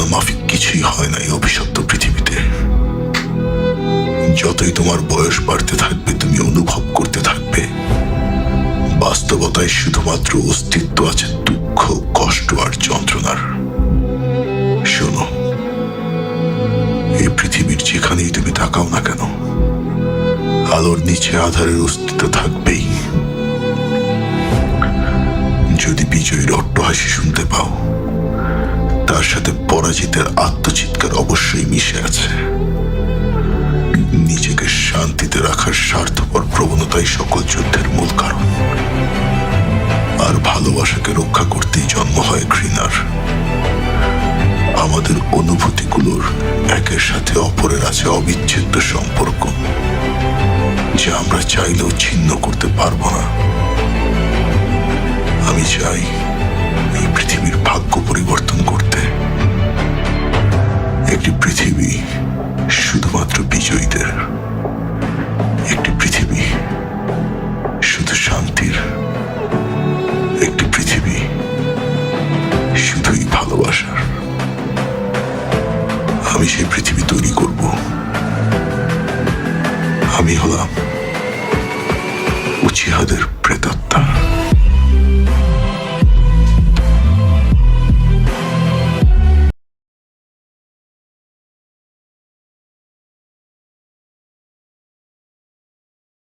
বলা মাফিক কিছুই হয় না এই অভিশপ্ত পৃথিবীতে। যতই তোমার বয়স বাড়তে থাকবে, তুমি অনুভব করতে থাকবে বাস্তবতায় শুধুমাত্র অস্তিত্ব আছে দুঃখ, কষ্ট আর যন্ত্রণার। শোনো, এই পৃথিবীর যেখানেই তুমি তাকাও না কেন, আলোর নিচে আধারের অস্তিত্ব থাকবেই। যদি বিজয়ীর অট্টহাসি শুনতে পাও, তার সাথে পরাজিতের আত্মচিৎকার অবশ্যই মিশে আছে। নিজেকে শান্তিতে রাখার স্বার্থপর প্রবণতাই সকল যুদ্ধের মূল কারণ। আর ভালোবাসাকে রক্ষা করতেই জন্ম হয় ঘৃণার। আমাদের অনুভূতিগুলোর একের সাথে অপরের আছে অবিচ্ছেদ্য সম্পর্ক, যা আমরা চাইলেও ছিন্ন করতে পারবো না। আমি চাই এই পৃথিবীর ভাগ্য পরিবর্তন করতে, একটি পৃথিবী শুধুমাত্র বিজয়ীদের, একটি পৃথিবী শুধু শান্তির, একটি পৃথিবী শুধুই ভালোবাসার। আমি সেই পৃথিবী তৈরি করব। আমি হলাম উচিহাদের প্রেতাত্মা।